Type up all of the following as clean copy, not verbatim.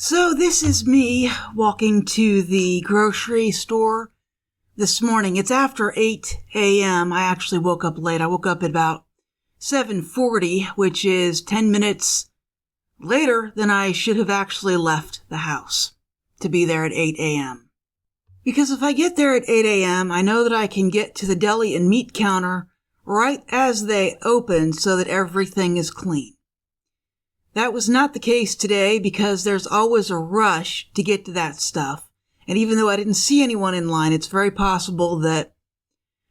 So this is me walking to the grocery store this morning. It's after 8 a.m. I actually woke up late. I woke up at about 7:40, which is 10 minutes later than I should have actually left the house to be there at 8 a.m. Because if I get there at 8 a.m., I know that I can get to the deli and meat counter right as they open so that everything is clean. That was not the case today because there's always a rush to get to that stuff. And even though I didn't see anyone in line, it's very possible that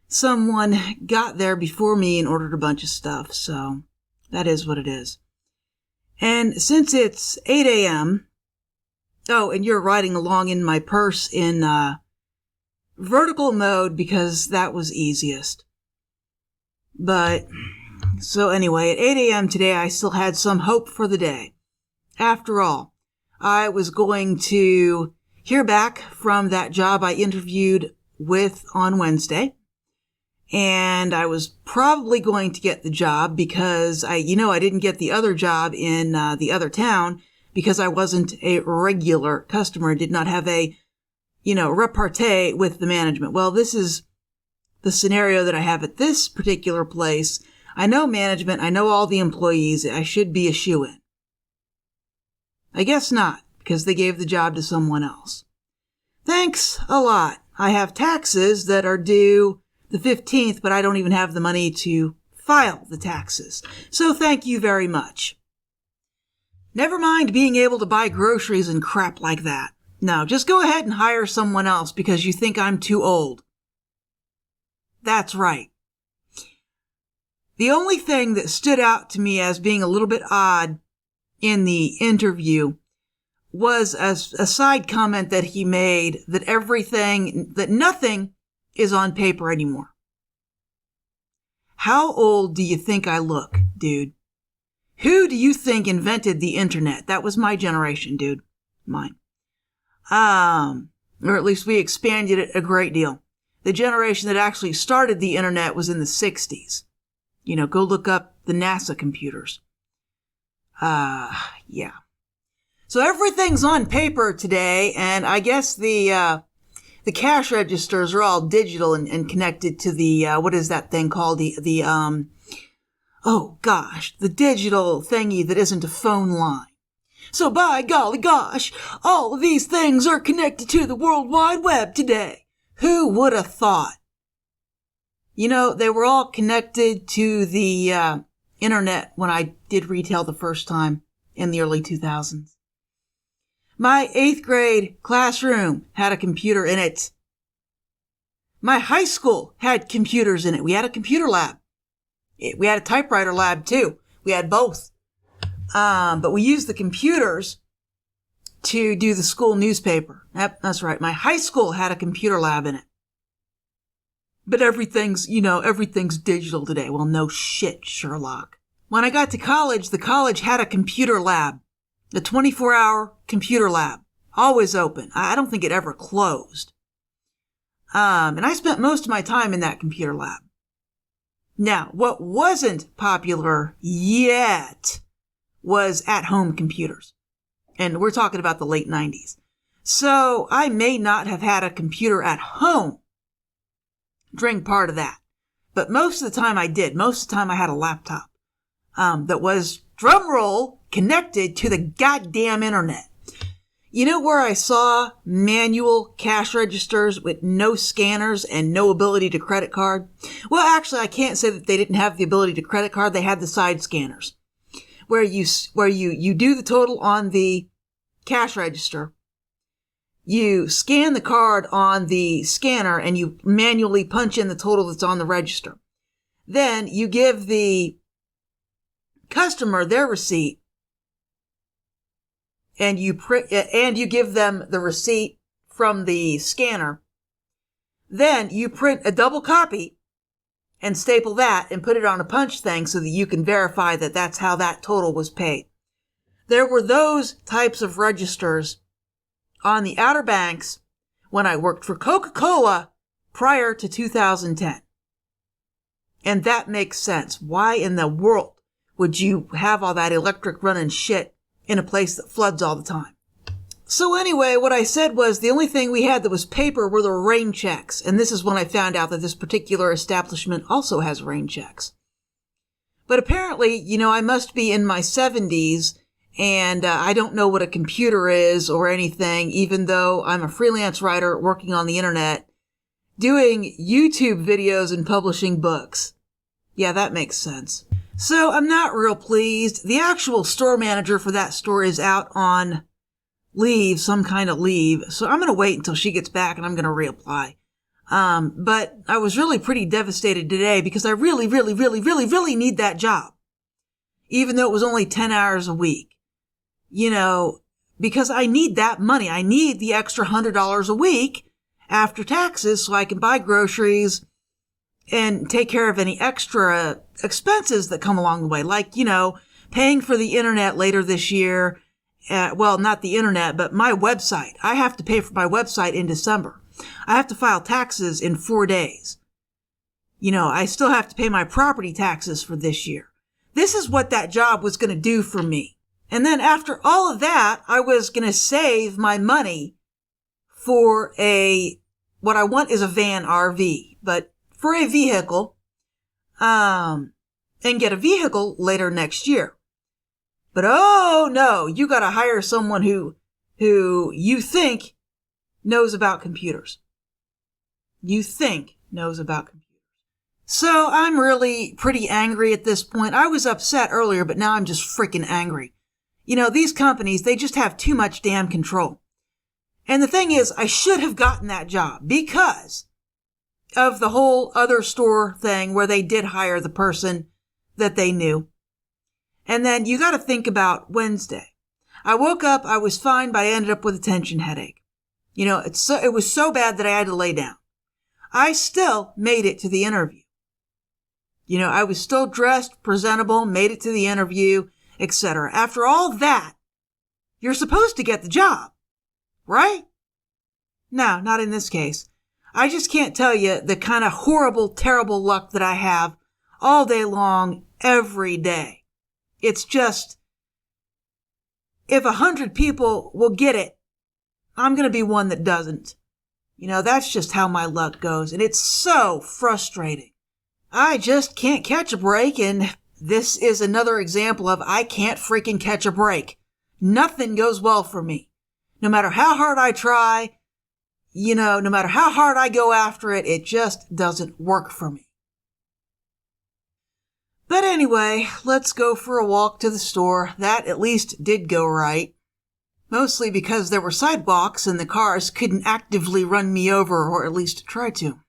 someone got there before me and ordered a bunch of stuff. So that is what it is. And since it's 8 a.m., and you're riding along in my purse in vertical mode because that was easiest. So anyway, at 8 a.m. today, I still had some hope for the day. After all, I was going to hear back from that job I interviewed with on Wednesday. And I was probably going to get the job because I didn't get the other job in the other town because I wasn't a regular customer, did not have a, repartee with the management. Well, this is the scenario that I have at this particular place. I know management, I know all the employees, I should be a shoo-in. I guess not, because they gave the job to someone else. Thanks a lot. I have taxes that are due the 15th, but I don't even have the money to file the taxes. So thank you very much. Never mind being able to buy groceries and crap like that. No, just go ahead and hire someone else because you think I'm too old. That's right. The only thing that stood out to me as being a little bit odd in the interview was a side comment that he made that nothing is on paper anymore. How old do you think I look, dude? Who do you think invented the internet? That was my generation, dude. Mine. Or at least we expanded it a great deal. The generation that actually started the internet was in the 60s. Go look up the NASA computers. Yeah. So everything's on paper today, and I guess the cash registers are all digital and connected to the, what is that thing called? The digital thingy that isn't a phone line. So by golly gosh, all of these things are connected to the World Wide Web today. Who would have thought? They were all connected to the internet when I did retail the first time in the early 2000s. My 8th grade classroom had a computer in it. My high school had computers in it. We had a computer lab. We had a typewriter lab too. We had both. But we used the computers to do the school newspaper. Yep, that's right. My high school had a computer lab in it. But everything's digital today. Well, no shit, Sherlock. When I got to college, the college had a computer lab. A 24-hour computer lab. Always open. I don't think it ever closed. And I spent most of my time in that computer lab. Now, what wasn't popular yet was at-home computers. And we're talking about the late 90s. So I may not have had a computer at home during part of that. But most of the time I did. Most of the time I had a laptop that was, drumroll, connected to the goddamn internet. You know where I saw manual cash registers with no scanners and no ability to credit card? Well, actually, I can't say that they didn't have the ability to credit card. They had the side scanners where you do the total on the cash register. You scan the card on the scanner and you manually punch in the total that's on the register. Then you give the customer their receipt and you give them the receipt from the scanner. Then you print a double copy and staple that and put it on a punch thing so that you can verify that that's how that total was paid. There were those types of registers on the Outer Banks when I worked for Coca-Cola prior to 2010. And that makes sense. Why in the world would you have all that electric running shit in a place that floods all the time? So anyway, what I said was the only thing we had that was paper were the rain checks. And this is when I found out that this particular establishment also has rain checks. But apparently, I must be in my 70s and I don't know what a computer is or anything, even though I'm a freelance writer working on the internet, doing YouTube videos and publishing books. Yeah, that makes sense. So I'm not real pleased. The actual store manager for that store is out on leave, some kind of leave. So I'm going to wait until she gets back and I'm going to reapply. But I was really pretty devastated today because I really, really, really, really, really need that job. Even though it was only 10 hours a week. Because I need that money. I need the extra $100 a week after taxes so I can buy groceries and take care of any extra expenses that come along the way. Like, paying for the internet later this year. Well, not the internet, but my website. I have to pay for my website in December. I have to file taxes in 4 days. I still have to pay my property taxes for this year. This is what that job was going to do for me. And then after all of that, I was going to save my money for what I want is a van RV, but for a vehicle, and get a vehicle later next year. But oh no, you got to hire someone who you think knows about computers. You think knows about computers. So I'm really pretty angry at this point. I was upset earlier, but now I'm just freaking angry. These companies, they just have too much damn control. And the thing is, I should have gotten that job because of the whole other store thing where they did hire the person that they knew. And then you got to think about Wednesday. I woke up, I was fine, but I ended up with a tension headache. It was so bad that I had to lay down. I still made it to the interview. I was still dressed, presentable, made it to the interview, etc. After all that, you're supposed to get the job, right? No, not in this case. I just can't tell you the kind of horrible, terrible luck that I have all day long, every day. It's just, if 100 people will get it, I'm going to be one that doesn't. That's just how my luck goes. And it's so frustrating. I just can't catch a break. And this is another example of I can't freaking catch a break. Nothing goes well for me. No matter how hard I try, no matter how hard I go after it, it just doesn't work for me. But anyway, let's go for a walk to the store. That at least did go right. Mostly because there were sidewalks and the cars couldn't actively run me over, or at least try to.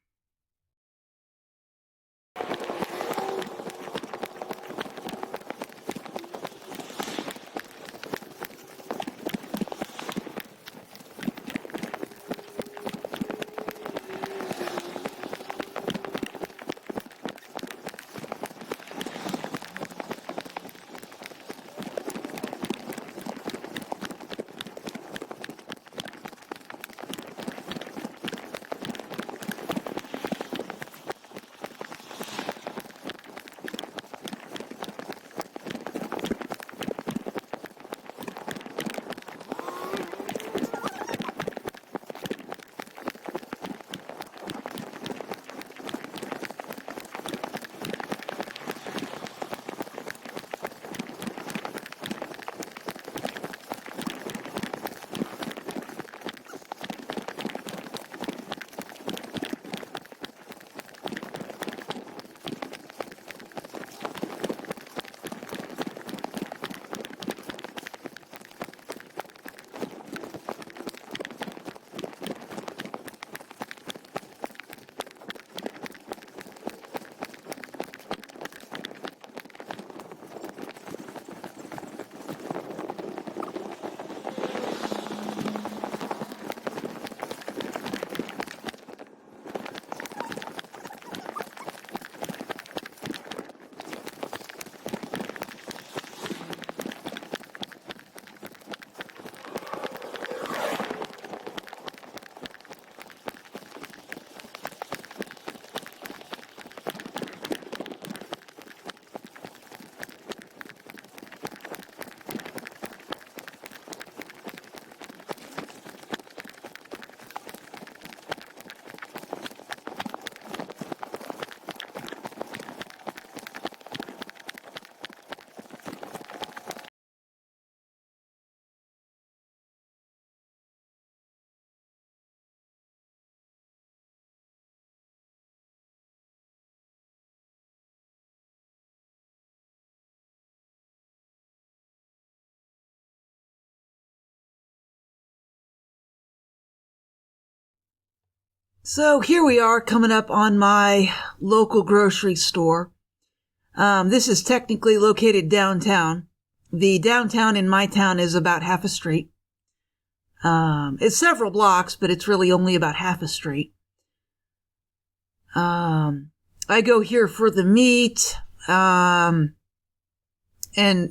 So here we are coming up on my local grocery store. This is technically located downtown. The downtown in my town is about half a street. It's several blocks, but it's really only about half a street. I go here for the meat, and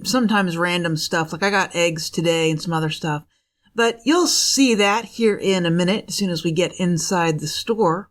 sometimes random stuff. Like I got eggs today and some other stuff. But you'll see that here in a minute as soon as we get inside the store.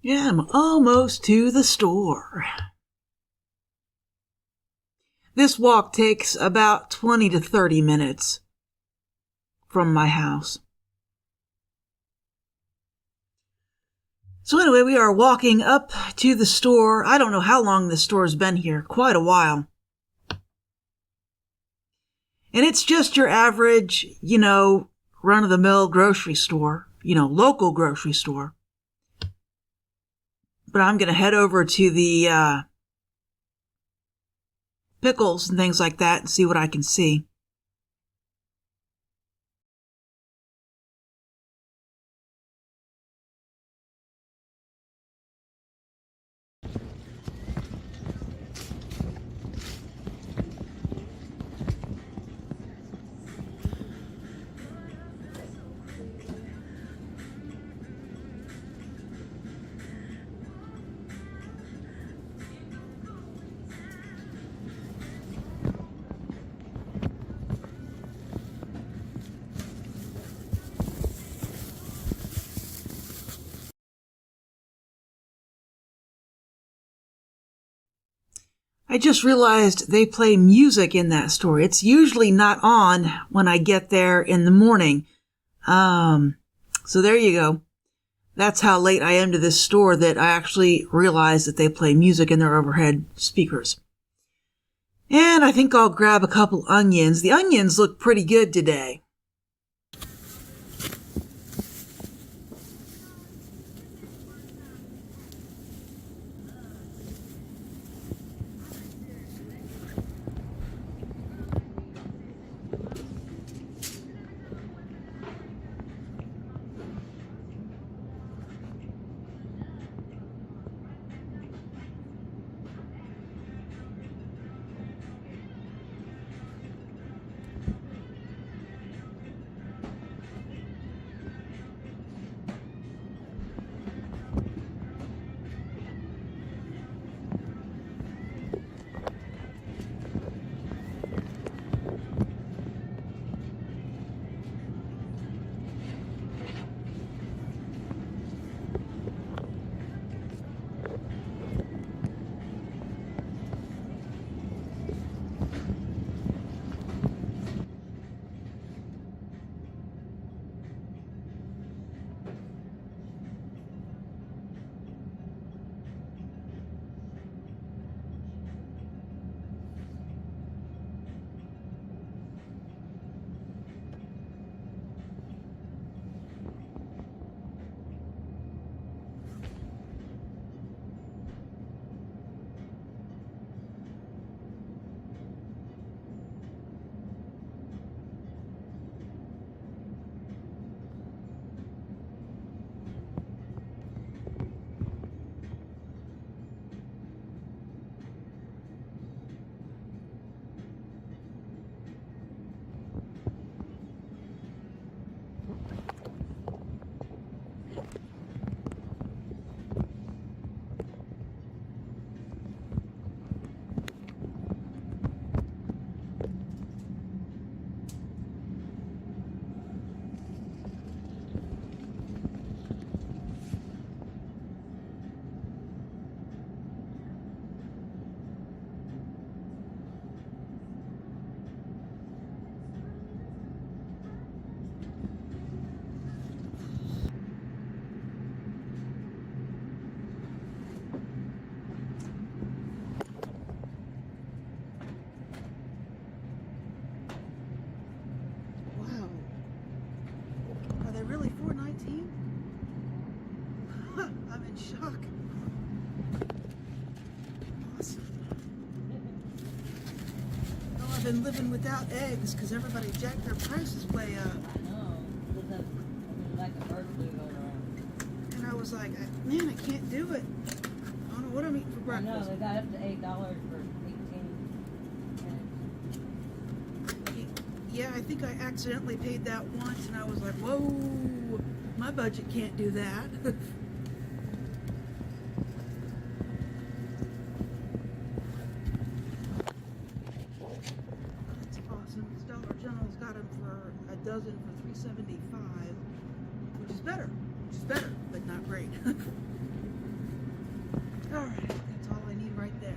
Yeah, I'm almost to the store. This walk takes about 20 to 30 minutes from my house. So anyway, we are walking up to the store. I don't know how long the store's been here, quite a while. And it's just your average, run-of-the-mill grocery store, local grocery store. But I'm going to head over to the pickles and things like that and see what I can see. I just realized they play music in that store. It's usually not on when I get there in the morning. So there you go. That's how late I am to this store that I actually realize that they play music in their overhead speakers. And I think I'll grab a couple onions. The onions look pretty good today. been living without eggs because everybody jacked their prices way up. I know. There's like a bird flu going around. And I was like, man, I can't do it. I don't know what I'm eating for I know, breakfast. they got up to $8 for 18 minutes. Yeah, I think I accidentally paid that once, and I was like, whoa, my budget can't do that. That's awesome. This Dollar General's got them for a dozen for $3.75, which is better, but not great. All right, that's all I need right there.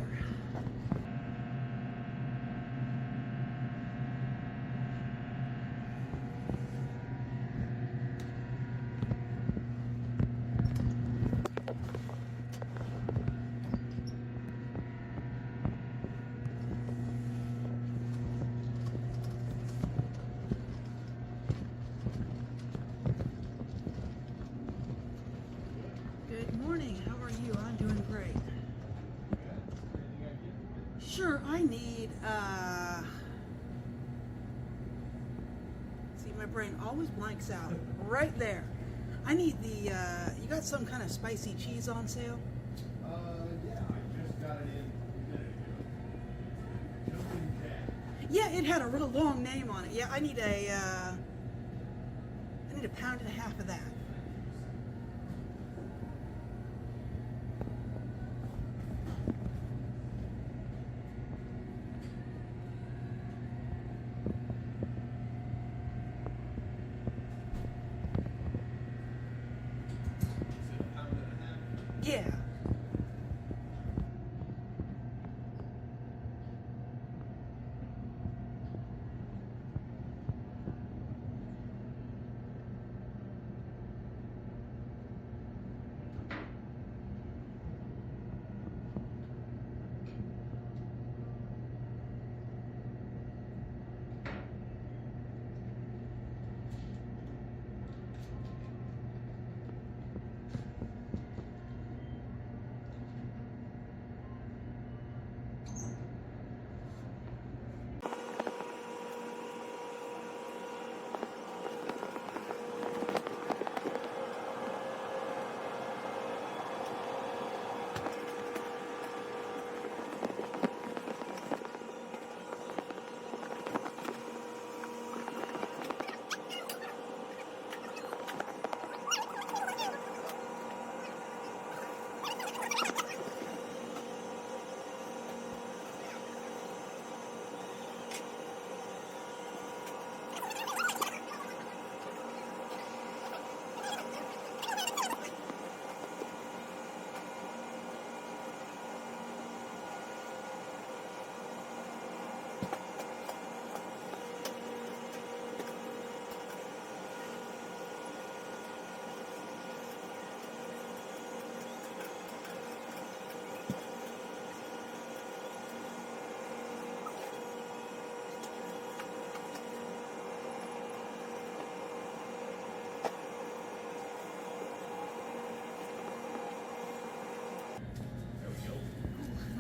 Good morning. How are you? I'm doing great. Sure, I need, see, my brain always blanks out. Right there. I need the, you got some kind of spicy cheese on sale? Yeah, I just got it in a minute ago. Yeah, it had a real long name on it. Yeah, I need a pound and a half of that. Yeah.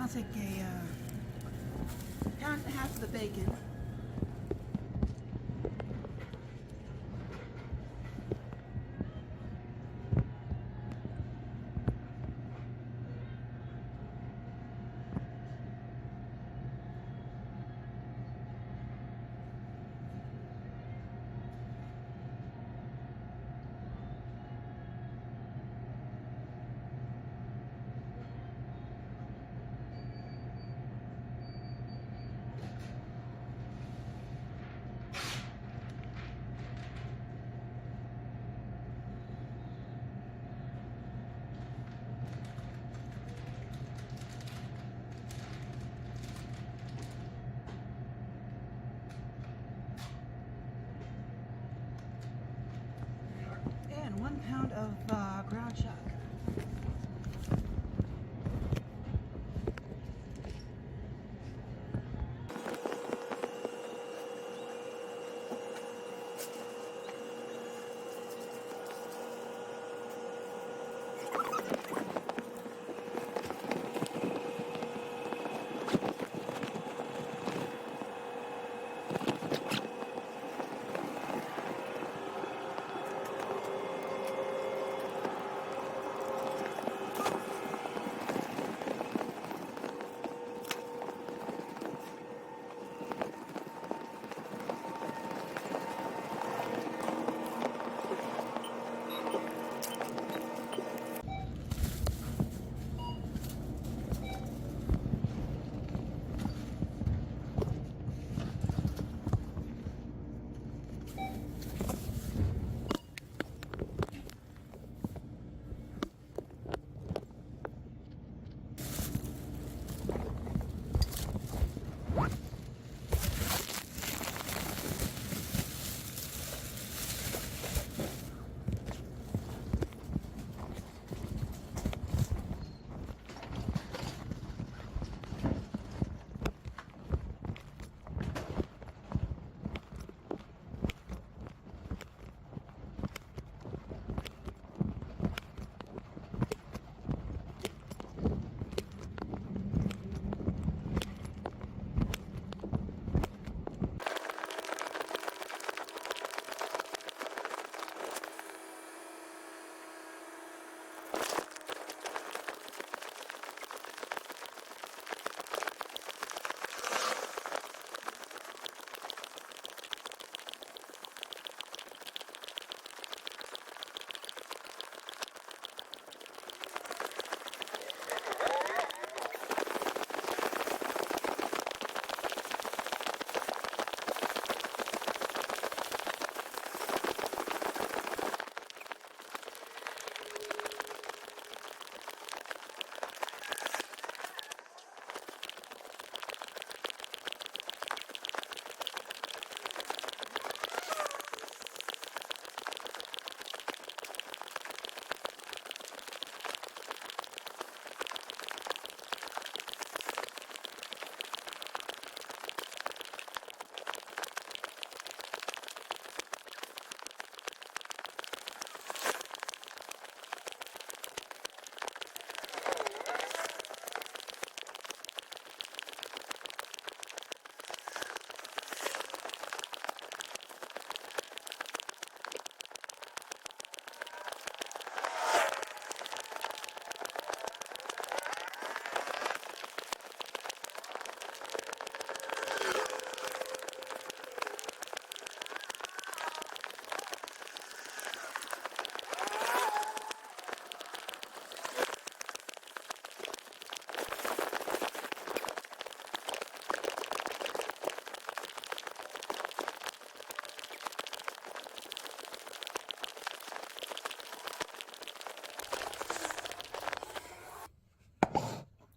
I'll take a pound and a half of the bacon. And 1 pound of ground chuck.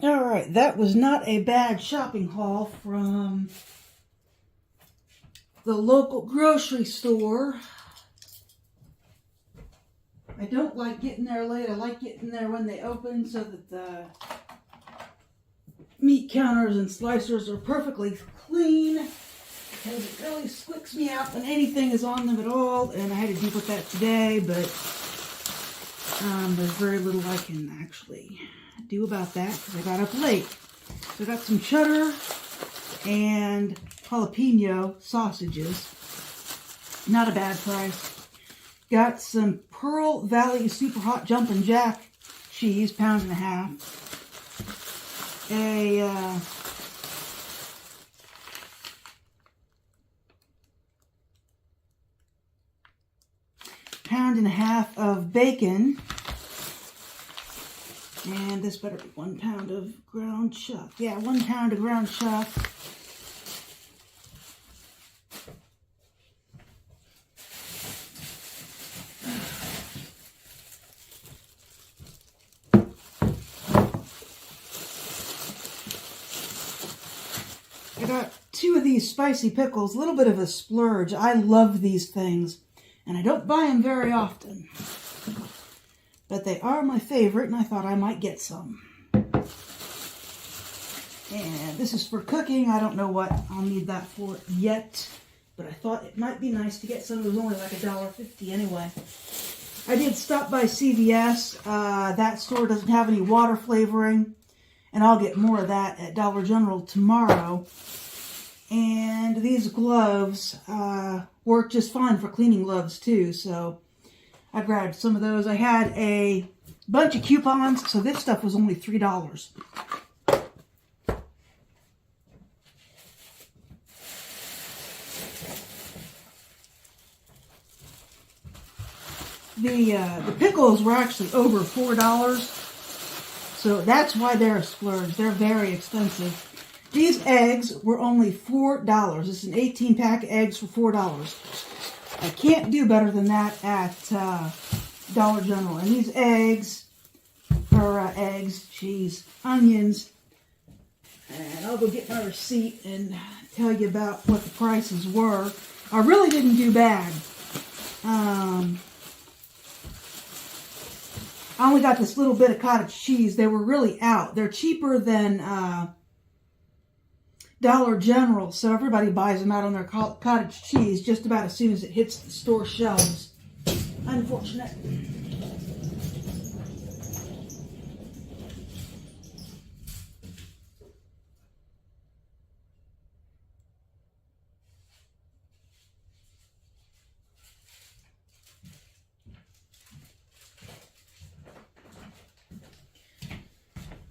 All right, that was not a bad shopping haul from the local grocery store. I don't like getting there late. I like getting there when they open so that the meat counters and slicers are perfectly clean, because it really squicks me out when anything is on them at all, and I had to deal with that today, but there's very little I can actually do about that because I got up late. So I got some cheddar and jalapeno sausages. Not a bad price. Got some Pearl Valley Super Hot Jumpin' Jack cheese, £1.5. A £1.5 of bacon. And this better be 1 pound of ground chuck. Yeah, 1 pound of ground chuck. I got 2 of these spicy pickles, a little bit of a splurge. I love these things, and I don't buy them very often. But they are my favorite, and I thought I might get some. And this is for cooking. I don't know what I'll need that for yet, but I thought it might be nice to get some. It was only like $1.50 anyway. I did stop by CVS. That store doesn't have any water flavoring, and I'll get more of that at Dollar General tomorrow. And these gloves work just fine for cleaning gloves too, so I grabbed some of those. I had a bunch of coupons, so this stuff was only $3. The pickles were actually over $4, so that's why they're a splurge. They're very expensive. These eggs were only $4. It's an 18-pack of eggs for $4. I can't do better than that at Dollar General. And these eggs, cheese, onions, and I'll go get my receipt and tell you about what the prices were. I really didn't do bad. I only got this little bit of cottage cheese. They were really out. They're cheaper than Dollar General, so everybody buys them out on their cottage cheese just about as soon as it hits the store shelves. Unfortunate.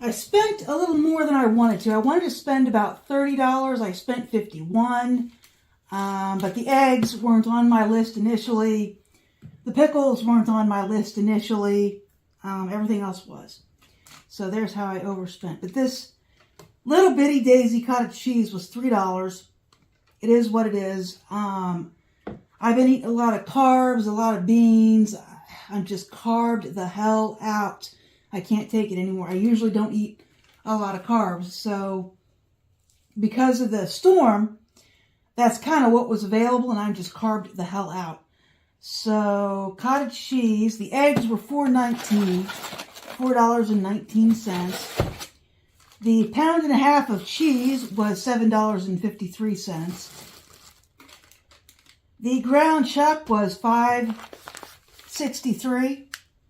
I spent a little more than I wanted to. I wanted to spend about $30. I spent $51. But the eggs weren't on my list initially. The pickles weren't on my list initially. Everything else was. So there's how I overspent. But this little bitty daisy cottage cheese was $3. It is what it is. I've been eating a lot of carbs, a lot of beans. I'm just carved the hell out. I can't take it anymore. I usually don't eat a lot of carbs. So because of the storm, that's kind of what was available, and I'm just carved the hell out. So cottage cheese, the eggs were $4.19. The £1.5 of cheese was $7.53. The ground chuck was $5.63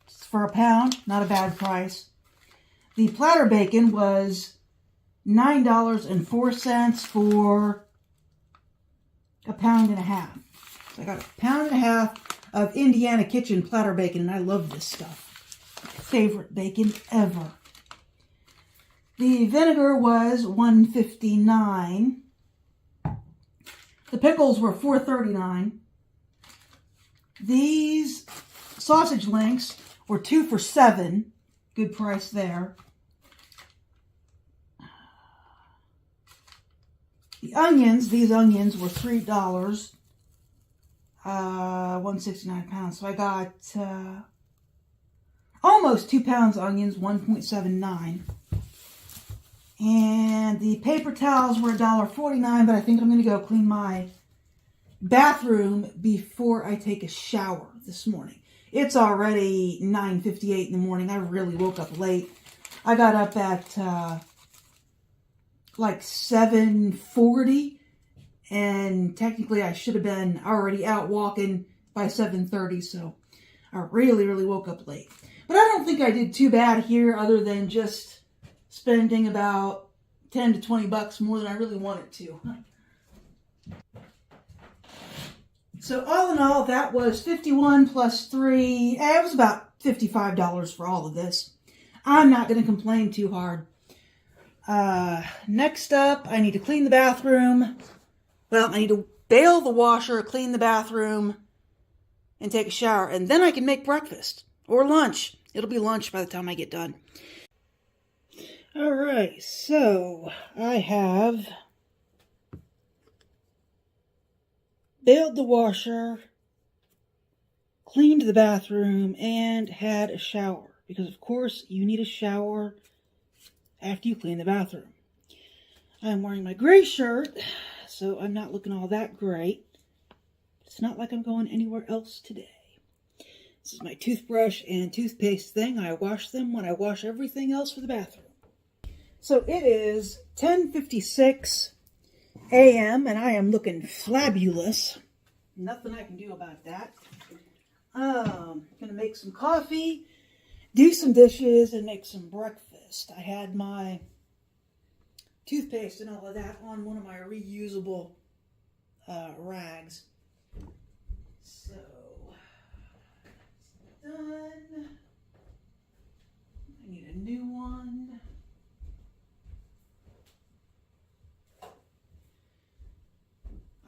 for a pound, not a bad price. The platter bacon was $9.04 for a £1.5. So I got a £1.5 of Indiana Kitchen platter bacon, and I love this stuff. Favorite bacon ever. The vinegar was $1.59. The pickles were $4.39. These sausage links were 2 for $7. Good price there. The onions, these onions were $3, $1.69 a pound. So I got almost 2 pounds of onions, $1.79. And the paper towels were $1.49, but I think I'm going to go clean my bathroom before I take a shower this morning. It's already 9:58 in the morning. I really woke up late. I got up at like 7:40, and technically I should have been already out walking by 7:30, so I really woke up late. But I don't think I did too bad here, other than just spending about 10 to 20 bucks more than I really wanted to. So all in all, that was 51 plus 3. It was about $55 for all of this. I'm not going to complain too hard. Next up, I need to clean the bathroom. Well, I need to bail the washer, clean the bathroom, and take a shower. And then I can make breakfast or lunch. It'll be lunch by the time I get done. All right, so I have bailed the washer, cleaned the bathroom, and had a shower. Because, of course, you need a shower after you clean the bathroom. I'm wearing my gray shirt, so I'm not looking all that great. It's not like I'm going anywhere else today. This is my toothbrush and toothpaste thing. I wash them when I wash everything else for the bathroom. So it is 10:56 a.m. and I am looking flabulous. Nothing I can do about that. I'm going to make some coffee, do some dishes, and make some breakfast. I had my toothpaste and all of that on one of my reusable rags. So, done. I need a new one.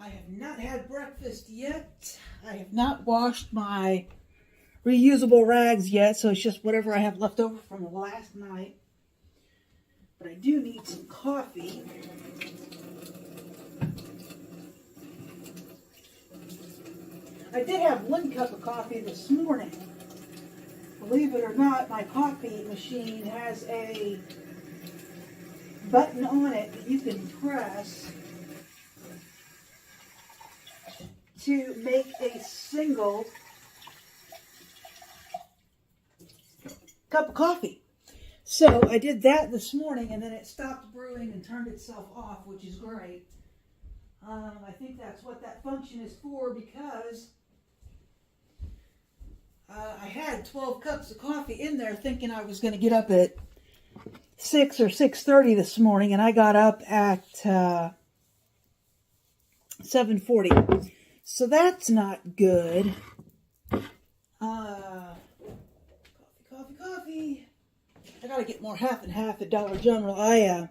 I have not had breakfast yet. I have not washed my reusable rags yet, so it's just whatever I have left over from last night. But I do need some coffee. I did have 1 cup of coffee this morning. Believe it or not, my coffee machine has a button on it that you can press to make a single cup of coffee. So I did that this morning, and then it stopped brewing and turned itself off, which is great. I think that's what that function is for, because I had 12 cups of coffee in there thinking I was going to get up at 6 or 6:30 this morning, and I got up at 7:40. So that's not good. Coffee. I gotta get more half and half at Dollar General. I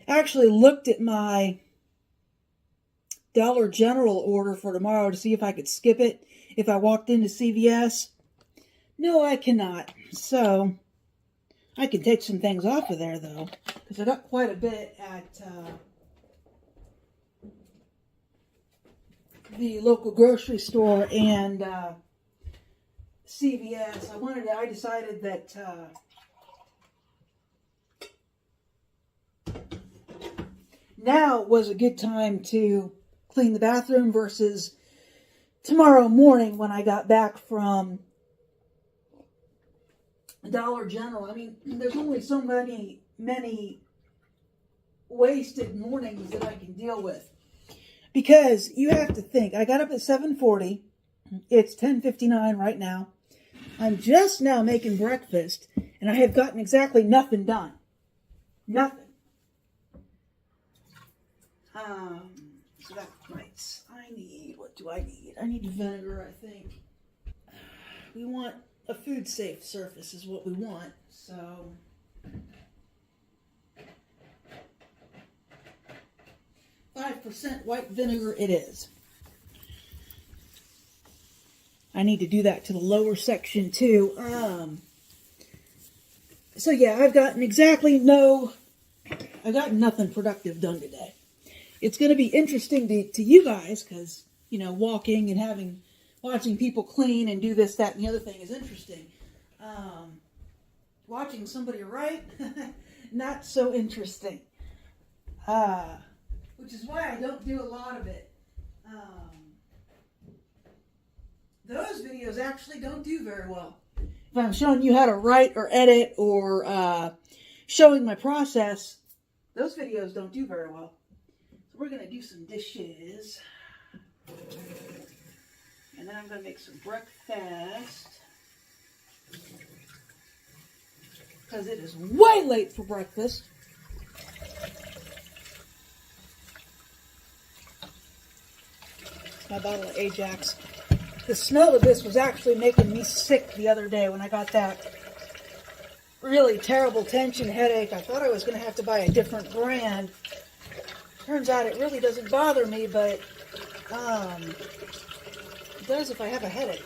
actually looked at my Dollar General order for tomorrow to see if I could skip it if I walked into CVS. No, I cannot. So I can take some things off of there, though, because I got quite a bit at the local grocery store and CVS. I decided that now was a good time to clean the bathroom versus tomorrow morning when I got back from Dollar General. I mean, there's only so many wasted mornings that I can deal with. Because you have to think, I got up at 7:40. It's 10:59 right now. I'm just now making breakfast, and I have gotten exactly nothing done. Nothing. So that's nice. What do I need? I need vinegar, I think. We want a food safe surface is what we want, so 5% white vinegar it is. I need to do that to the lower section too. So yeah, I've gotten nothing productive done today. It's going to be interesting to you guys because, you know, walking and watching people clean and do this, that, and the other thing is interesting. Watching somebody write, not so interesting. Which is why I don't do a lot of it. Those videos actually don't do very well. If I'm showing you how to write or edit or showing my process, those videos don't do very well. So we're going to do some dishes. And then I'm going to make some breakfast. Because it is way late for breakfast. My bottle of Ajax. The smell of this was actually making me sick the other day when I got that really terrible tension headache. I thought I was going to have to buy a different brand. Turns out it really doesn't bother me, but it does if I have a headache.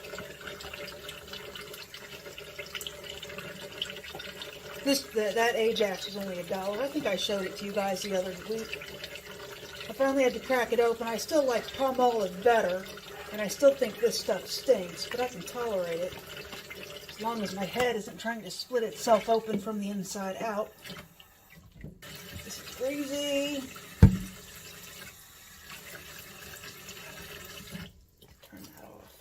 That Ajax was only $1. I think I showed it to you guys the other week. I finally had to crack it open. I still like palm olive better, and I still think this stuff stinks, but I can tolerate it as long as my head isn't trying to split itself open from the inside out. This is crazy. Turn that off.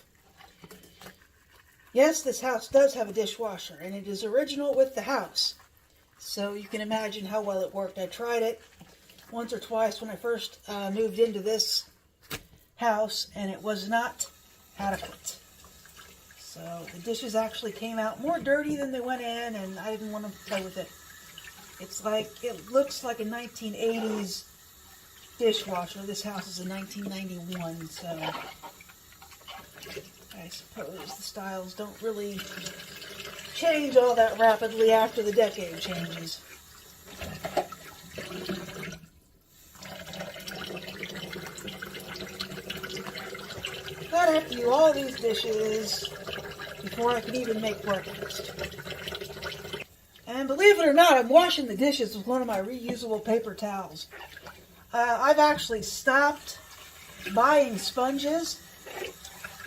Yes, this house does have a dishwasher, and it is original with the house. So you can imagine how well it worked. I tried it once or twice when I first moved into this house, and it was not adequate. So the dishes actually came out more dirty than they went in, and I didn't want to play with it. It looks like a 1980s dishwasher. This house is a 1991, so I suppose the styles don't really change all that rapidly after the decade changes. But I have to do all these dishes before I can even make breakfast. And believe it or not, I'm washing the dishes with one of my reusable paper towels. I've actually stopped buying sponges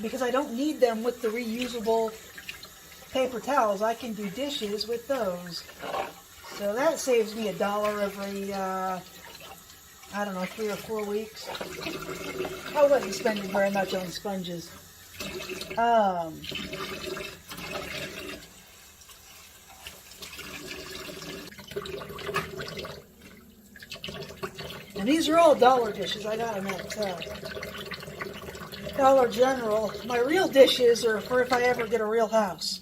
because I don't need them with the reusable paper towels. I can do dishes with those. So that saves me $1 every, I don't know, 3 or 4 weeks. I wasn't spending very much on sponges. And these are all dollar dishes. I got them at Dollar General. My real dishes are for if I ever get a real house.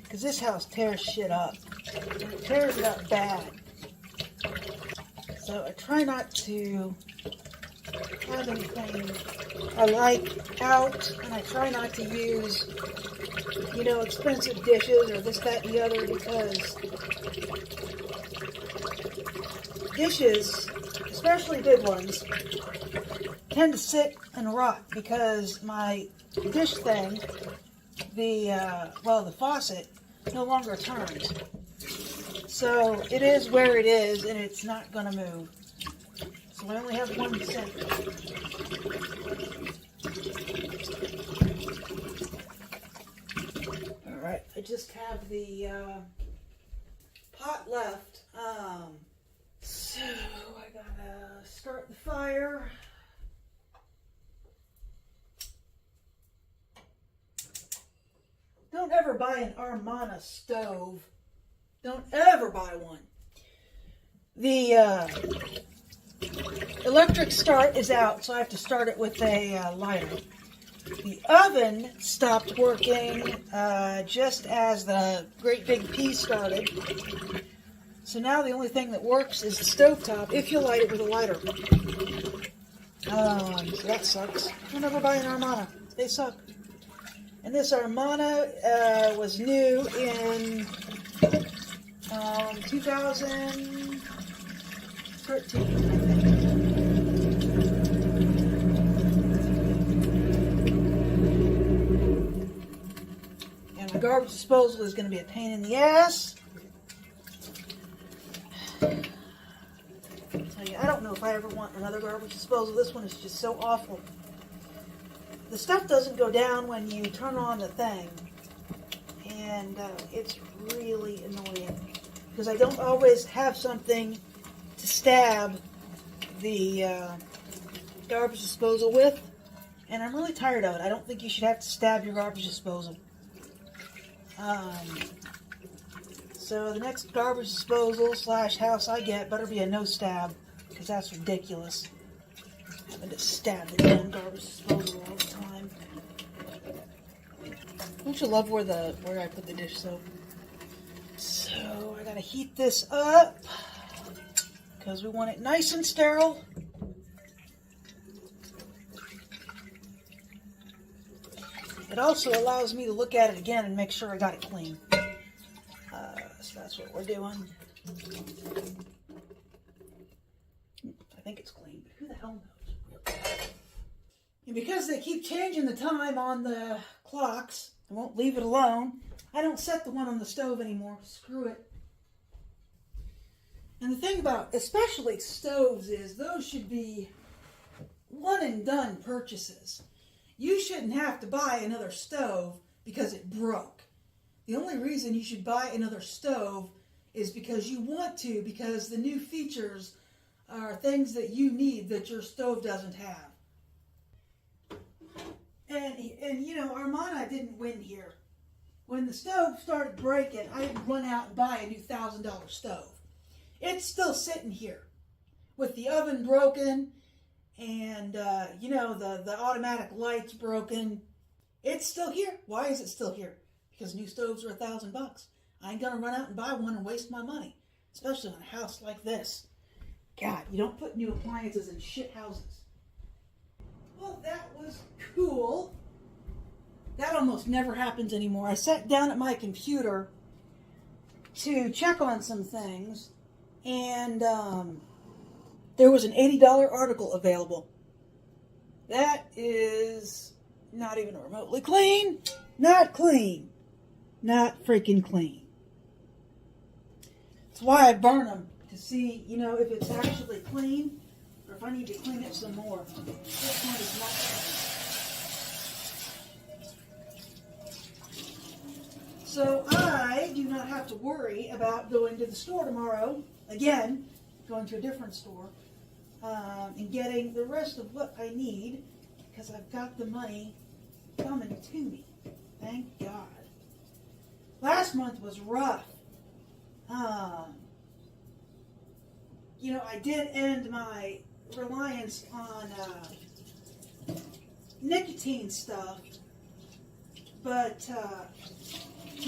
Because this house tears shit up. It tears it up bad. So I try not to have anything I like out, and I try not to use, expensive dishes or this, that, and the other, because dishes, especially big ones, tend to sit and rot because my dish thing, the faucet, no longer turns. So it is where it is, and it's not going to move. So I only have one sink. Alright, I just have the pot left. So I gotta start the fire. Don't ever buy an Armana stove. Don't ever buy one. The electric start is out, so I have to start it with a lighter. The oven stopped working just as the great big P started. So now the only thing that works is the stovetop if you light it with a lighter. So that sucks. Don't ever buy an Armana. They suck. And this Armana was new in 2013, I think. And my garbage disposal is going to be a pain in the ass. I'll tell you, I don't know if I ever want another garbage disposal. This one is just so awful. The stuff doesn't go down when you turn on the thing, and it's really annoying. because I don't always have something to stab the garbage disposal with, and I'm really tired of it. I don't think you should have to stab your garbage disposal. So the next garbage disposal / house I get better be a no stab, because that's ridiculous. Having to stab the damn garbage disposal all the time. Don't you love where I put the dish soap? So I gotta heat this up because we want it nice and sterile. It also allows me to look at it again and make sure I got it clean. So that's what we're doing. I think it's clean, but who the hell knows? And because they keep changing the time on the clocks, I won't leave it alone. I don't set the one on the stove anymore. Screw it. And the thing about especially stoves is those should be one and done purchases. You shouldn't have to buy another stove because it broke. The only reason you should buy another stove is because you want to, because the new features are things that you need that your stove doesn't have. And you know, Armana didn't win here. When the stove started breaking, I didn't run out and buy a new $1,000 stove. It's still sitting here with the oven broken and, you know, the automatic lights broken. It's still here. Why is it still here? Because new stoves are $1,000. I ain't gonna run out and buy one and waste my money, especially on a house like this. God, you don't put new appliances in shit houses. Well, that was cool. That almost never happens anymore. I sat down at my computer to check on some things, and there was an $80 article available. That is not even remotely clean. Not clean. Not freaking clean. That's why I burn them, to see, you know, if it's actually clean or if I need to clean it some more. This one is not clean. So I do not have to worry about going to the store tomorrow, again, going to a different store, and getting the rest of what I need, because I've got the money coming to me. Thank God. Last month was rough. You know, I did end my reliance on nicotine stuff, but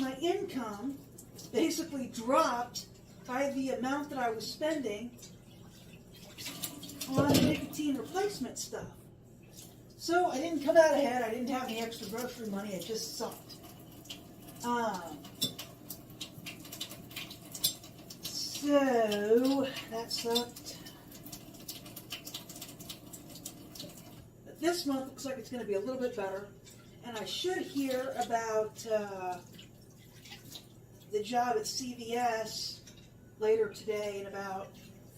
my income basically dropped by the amount that I was spending on nicotine replacement stuff. So I didn't come out ahead. I didn't have any extra grocery money. It just sucked. So that sucked. But this month looks like it's going to be a little bit better. And I should hear about the job at CVS later today in about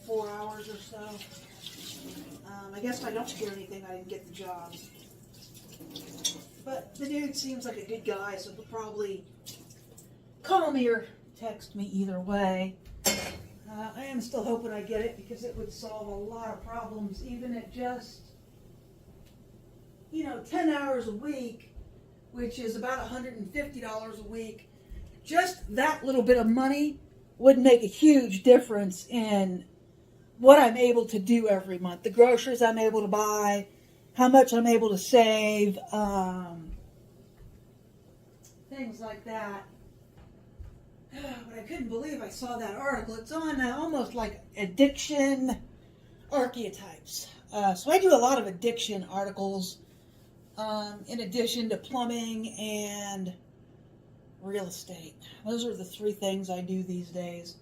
4 hours or so. I guess if I don't hear anything, I didn't get the job. But the dude seems like a good guy, so he'll probably call me or text me either way. I am still hoping I get it, because it would solve a lot of problems, even at just, you know, 10 hours a week, which is about $150 a week. Just that little bit of money would make a huge difference in what I'm able to do every month. The groceries I'm able to buy, how much I'm able to save, things like that. But I couldn't believe I saw that article. It's on almost like addiction archetypes. So I do a lot of addiction articles, in addition to plumbing and real estate. Those are the 3 things I do these days.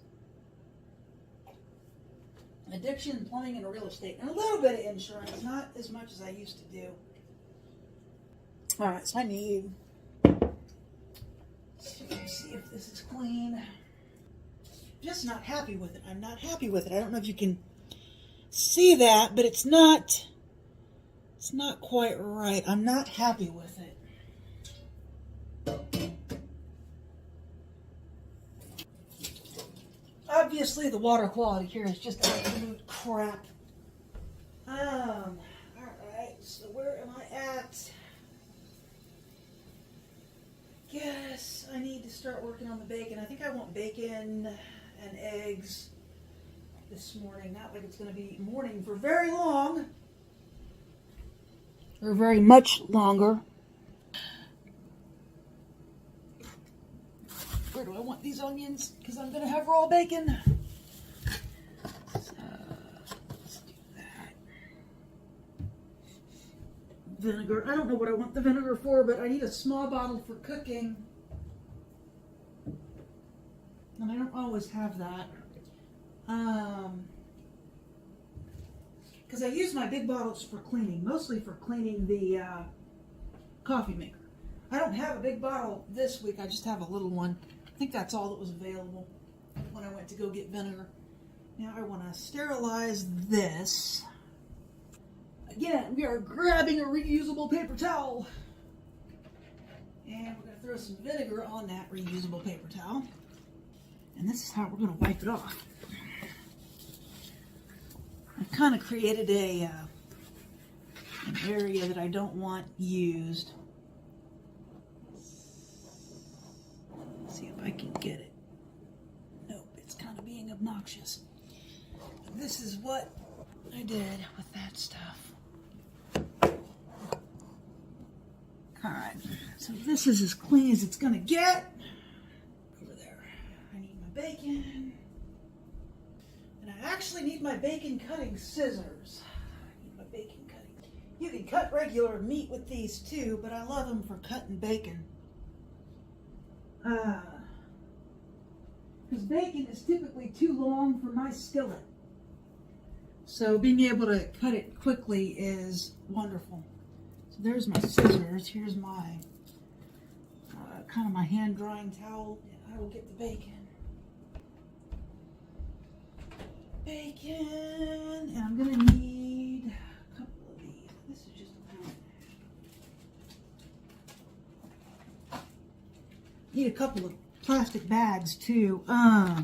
Addiction, plumbing, and real estate. And a little bit of insurance, not as much as I used to do. Alright, so I need to see if this is clean. Just not happy with it. I'm not happy with it. I don't know if you can see that, but it's not quite right. I'm not happy with it. Obviously, the water quality here is just absolute crap. Alright, so where am I at? Guess I need to start working on the bacon. I think I want bacon and eggs this morning. Not like it's going to be morning for very long. Or very much longer. Where do I want these onions? Because I'm going to have raw bacon. So, let's do that. Vinegar. I don't know what I want the vinegar for, but I need a small bottle for cooking. And I don't always have that. Because I use my big bottles for cleaning, mostly for cleaning the coffee maker. I don't have a big bottle this week, I just have a little one. I think that's all that was available when I went to go get vinegar. Now I want to sterilize this. Again, we are grabbing a reusable paper towel. And we're going to throw some vinegar on that reusable paper towel. And this is how we're going to wipe it off. I've kind of created an area that I don't want used. Let's see if I can get it. Nope, it's kind of being obnoxious. This is what I did with that stuff. Alright, so this is as clean as it's going to get. Over there. I need my bacon. And I actually need my bacon cutting scissors. I need my bacon cutting. You can cut regular meat with these too, but I love them for cutting bacon. Because bacon is typically too long for my skillet. So being able to cut it quickly is wonderful. So there's my scissors. Here's my kind of my hand drying towel. And I will get the bacon. Bacon, and I'm gonna need a couple of these. This is just a pound. Need a couple of plastic bags too. I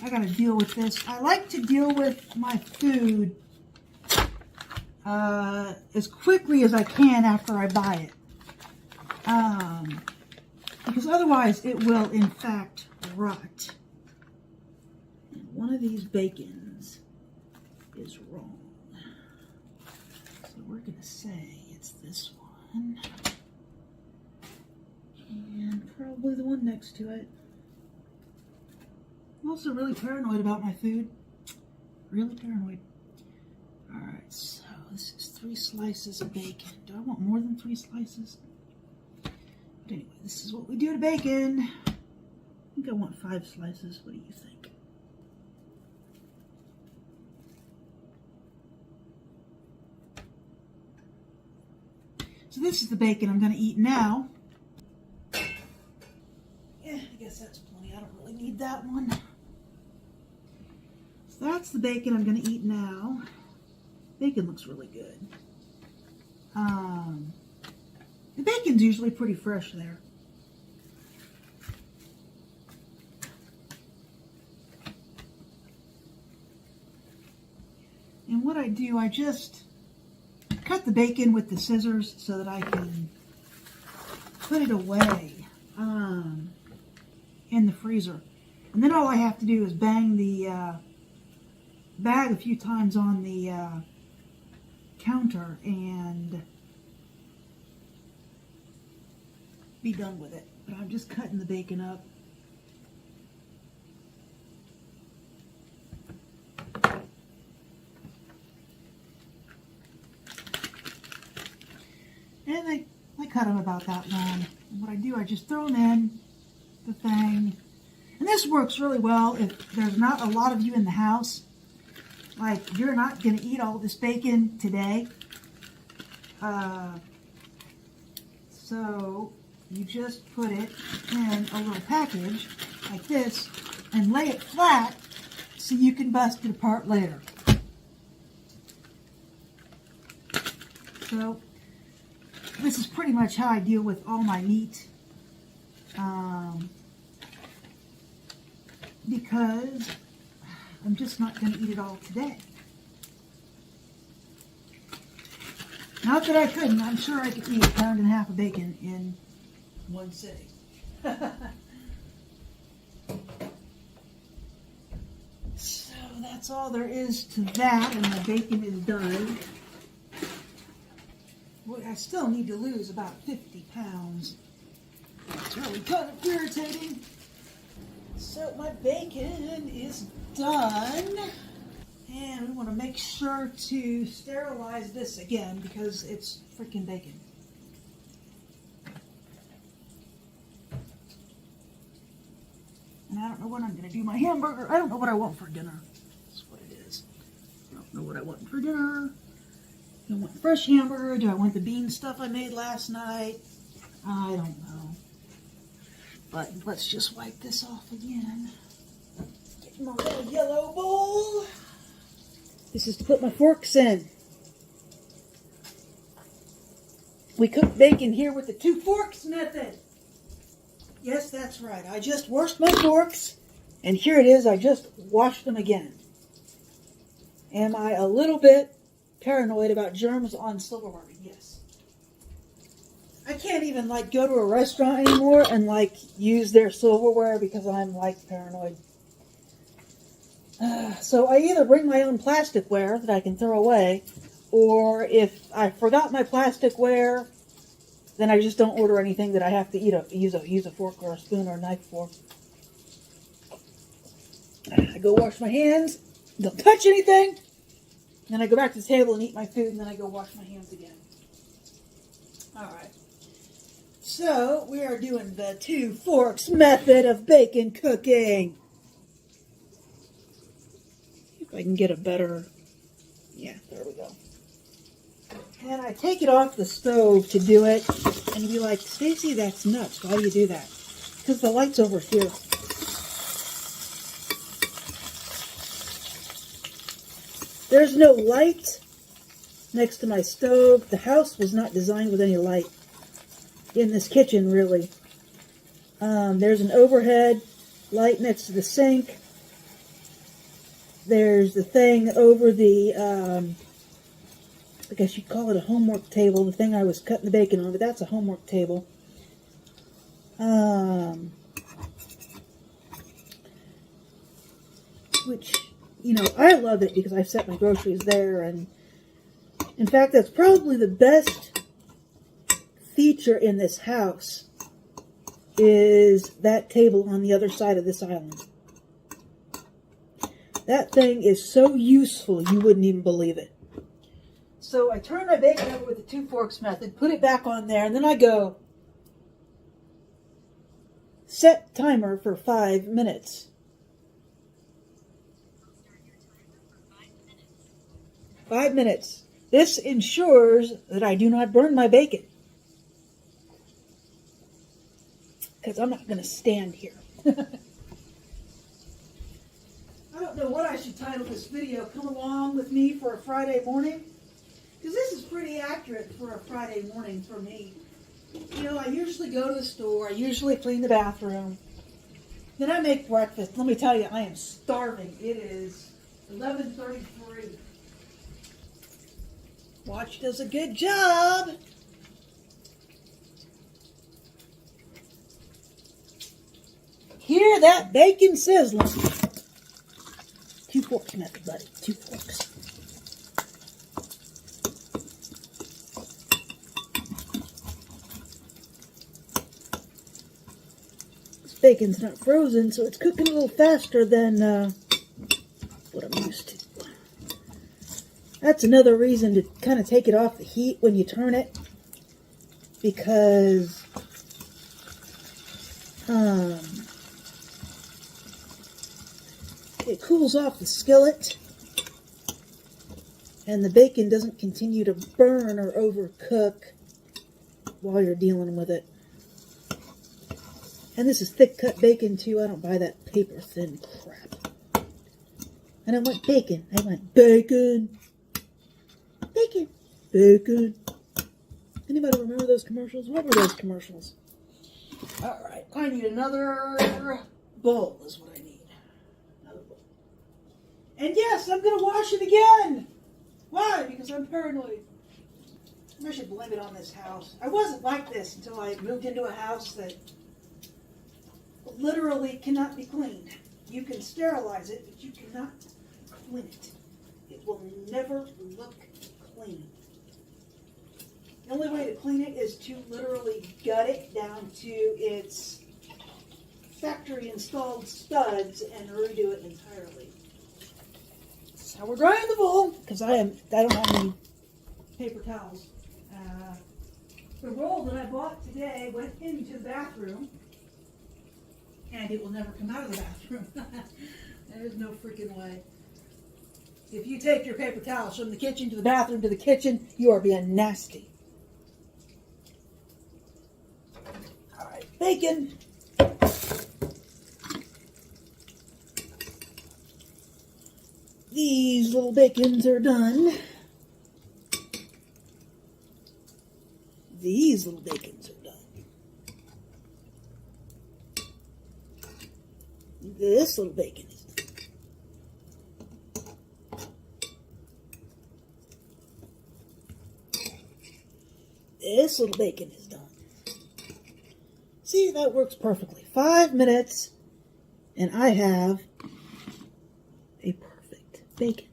gotta deal with this. I like to deal with my food as quickly as I can after I buy it. Because otherwise it will in fact rot. And one of these bacons is wrong. So we're going to say it's this one. And probably the one next to it. I'm also really paranoid about my food. Really paranoid. Alright, so this is 3 slices of bacon. Do I want more than 3 slices? But anyway, this is what we do to bacon. I think I want 5 slices. What do you think? So this is the bacon I'm going to eat now. Yeah, I guess that's plenty. I don't really need that one. So that's the bacon I'm going to eat now. Bacon looks really good. The bacon's usually pretty fresh there. And what I do, I just cut the bacon with the scissors so that I can put it away in the freezer. And then all I have to do is bang the bag a few times on the counter and be done with it. But I'm just cutting the bacon up. And I cut them about that long. And what I do, I just throw them in the thing. And this works really well if there's not a lot of you in the house. Like, you're not going to eat all this bacon today. So you just put it in a little package like this and lay it flat so you can bust it apart later. So this is pretty much how I deal with all my meat. because I'm just not going to eat it all today. Not that I couldn't. I'm sure I could eat 1.5 pounds of bacon in one sitting. So that's all there is to that, and the bacon is done. Well, I still need to lose about 50 pounds. It's really kind of irritating. So my bacon is done. And we want to make sure to sterilize this again because it's freaking bacon. And I don't know when I'm going to do my hamburger. I don't know what I want for dinner. That's what it is. I don't know what I want for dinner. Do I want fresh hamburger? Do I want the bean stuff I made last night? I don't know. But let's just wipe this off again. Get my little yellow bowl. This is to put my forks in. We cook bacon here with the 2 forks method. Yes, that's right. I just washed my forks, and here it is. I just washed them again. Am I a little bit paranoid about germs on silverware? Yes. I can't even go to a restaurant anymore and use their silverware because I'm paranoid. So I either bring my own plasticware that I can throw away, or if I forgot my plasticware, then I just don't order anything that I have to use a fork or a spoon or a knife for. I go wash my hands, don't touch anything, then I go back to the table and eat my food, and then I go wash my hands again. Alright. So, we are doing the 2 forks method of bacon cooking. If I can get a better... Yeah, there we go. And I take it off the stove to do it, and you'd be like, Stacy, that's nuts. Why do you do that? Because the light's over here. There's no light next to my stove. The house was not designed with any light in this kitchen, really. There's an overhead light next to the sink. There's the thing over the, I guess you'd call it a homework table, the thing I was cutting the bacon on, but that's a homework table. Which, I love it because I've set my groceries there, and in fact, that's probably the best feature in this house is that table on the other side of this island. That thing is so useful, you wouldn't even believe it. So I turn my bacon over with the 2 forks method, put it back on there, and then I go, set timer for 5 minutes. 5 minutes. This ensures that I do not burn my bacon. Because I'm not going to stand here. I don't know what I should title this video. Come along with me for a Friday morning. Because this is pretty accurate for a Friday morning for me. I usually go to the store. I usually clean the bathroom. Then I make breakfast. Let me tell you, I am starving. It is 11:33. Watch does a good job. Hear that bacon sizzling. 2 forks method, buddy. 2 forks. This bacon's not frozen, so it's cooking a little faster than what I'm used to. That's another reason to kind of take it off the heat when you turn it, because it cools off the skillet and the bacon doesn't continue to burn or overcook while you're dealing with it. And this is thick cut bacon too. I don't buy that paper thin crap. I don't want bacon. I want bacon. Bacon. Bacon. Anybody remember those commercials? What were those commercials? Alright, I need another bowl is what I need. And yes, I'm going to wash it again. Why? Because I'm paranoid. I should blame it on this house. I wasn't like this until I moved into a house that literally cannot be cleaned. You can sterilize it, but you cannot clean it. It will never look clean. The only way to clean it is to literally gut it down to its factory installed studs and redo it entirely. That's how we're drying the bowl, because I don't have any paper towels. The roll that I bought today went into the bathroom, and it will never come out of the bathroom. There's no freaking way. If you take your paper towels from the kitchen to the bathroom to the kitchen, you are being nasty. All right, bacon. These little bacons are done. These little bacons are done. This little bacon is done. This little bacon is done. See, that works perfectly. 5 minutes, and I have a perfect bacon.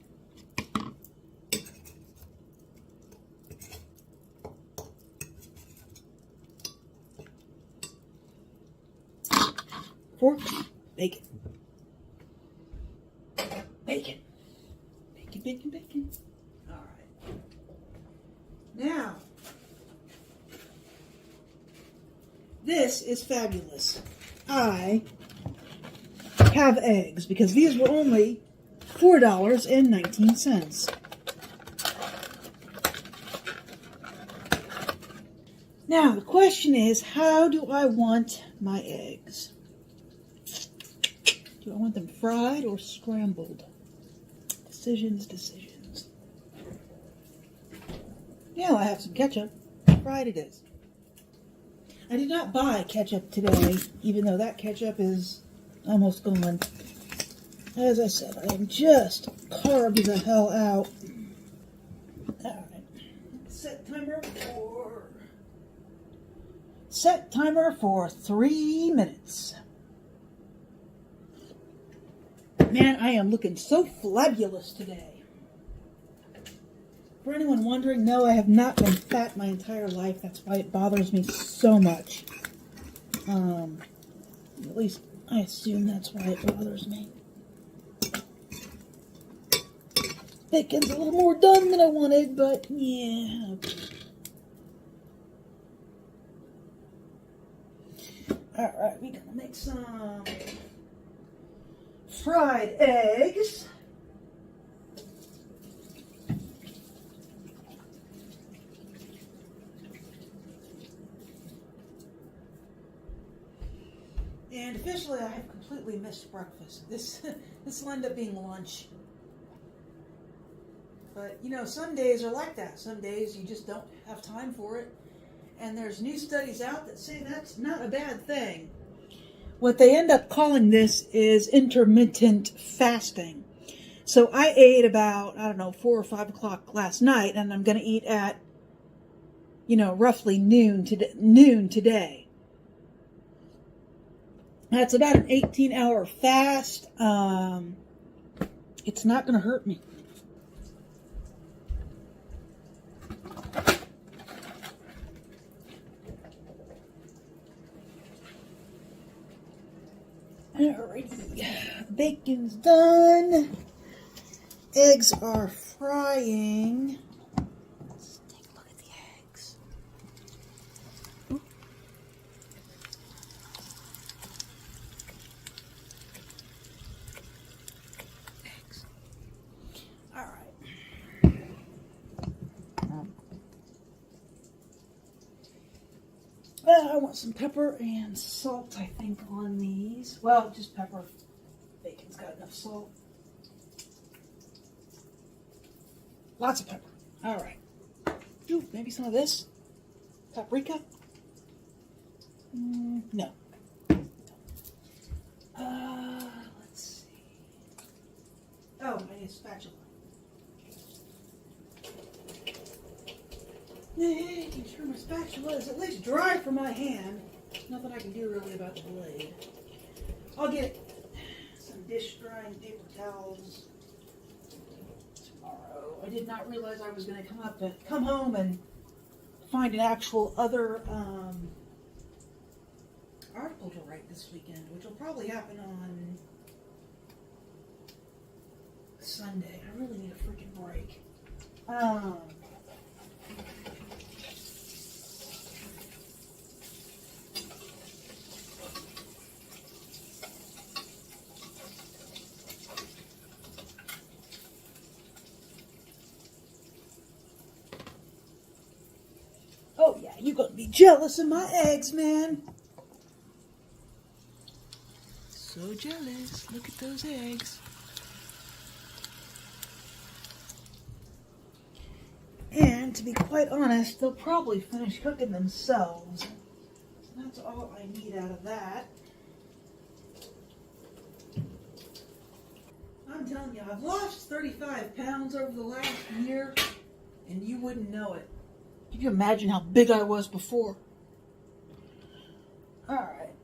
Fork, bacon. Bacon. Bacon, bacon, bacon. All right. Now, this is fabulous. I have eggs because these were only $4.19. Now, the question is, how do I want my eggs? Do I want them fried or scrambled? Decisions. Now I have some ketchup. Fried it is. I did not buy ketchup today, even though that ketchup is almost gone. As I said, I am just carved the hell out. Alright. Set timer for 3 minutes. Man, I am looking so flabulous today. For anyone wondering, no, I have not been fat my entire life. That's why it bothers me so much. At least I assume that's why it bothers me. Bacon's a little more done than I wanted, but yeah. Alright, we're gonna make some fried eggs. And officially, I have completely missed breakfast. This will end up being lunch. But, you know, some days are like that. Some days you just don't have time for it. And there's new studies out that say that's not a bad thing. What they end up calling this is intermittent fasting. So I ate about, 4 or 5 o'clock last night, and I'm going to eat at, roughly noon today. That's about an 18-hour fast. It's not going to hurt me. Alrighty, bacon's done. Eggs are frying. Let's take a look at the eggs. Ooh. Eggs. Alright. I want some pepper and salt, I think, on these. Well, just pepper. Bacon's got enough salt. Lots of pepper. All right. Ooh, maybe some of this. Paprika? No. Let's see. Oh, Oh, I need a spatula. Making sure my spatula is at least dry for my hand. Nothing I can do really about the blade. I'll get some dish drying paper towels tomorrow. I did not realize I was going to come home and find an actual other article to write this weekend, which will probably happen on Sunday. I really need a freaking break. Oh yeah, you're gonna be jealous of my eggs, man. So jealous. Look at those eggs. And to be quite honest, they'll probably finish cooking themselves. So that's all I need out of that. I'm telling you, I've lost 35 pounds over the last year, and you wouldn't know it. Can you imagine how big I was before? Alright.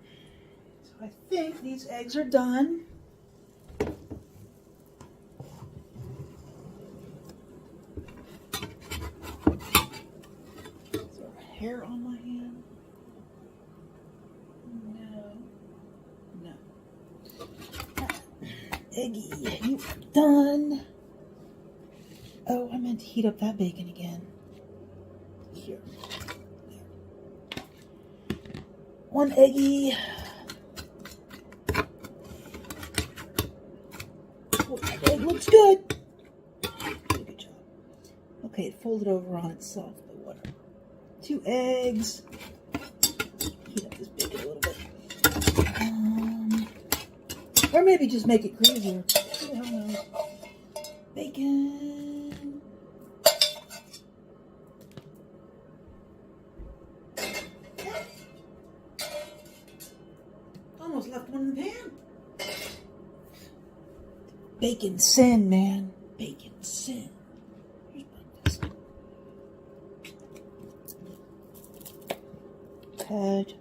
So I think these eggs are done. Is there a hair on my hand? No. Eggy, you are done. Oh, I meant to heat up that bacon again. Here. There. One eggy. Oh, that egg looks good. Good job. Okay, it folded over on itself, but whatever. 2 eggs. Heat up this bacon a little bit. Or maybe just make it crazier. Who the hell knows? Bacon. Almost left one in the pan. Bacon sin, man. Bacon sin. Here's breakfast. Ted.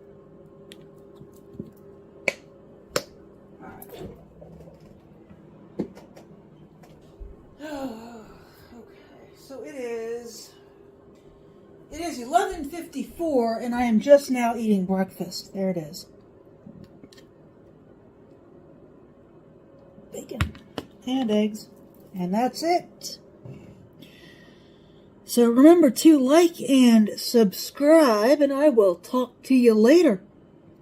So it is 11:54 and I am just now eating breakfast. There it is. Bacon and eggs. And that's it. So remember to like and subscribe, and I will talk to you later.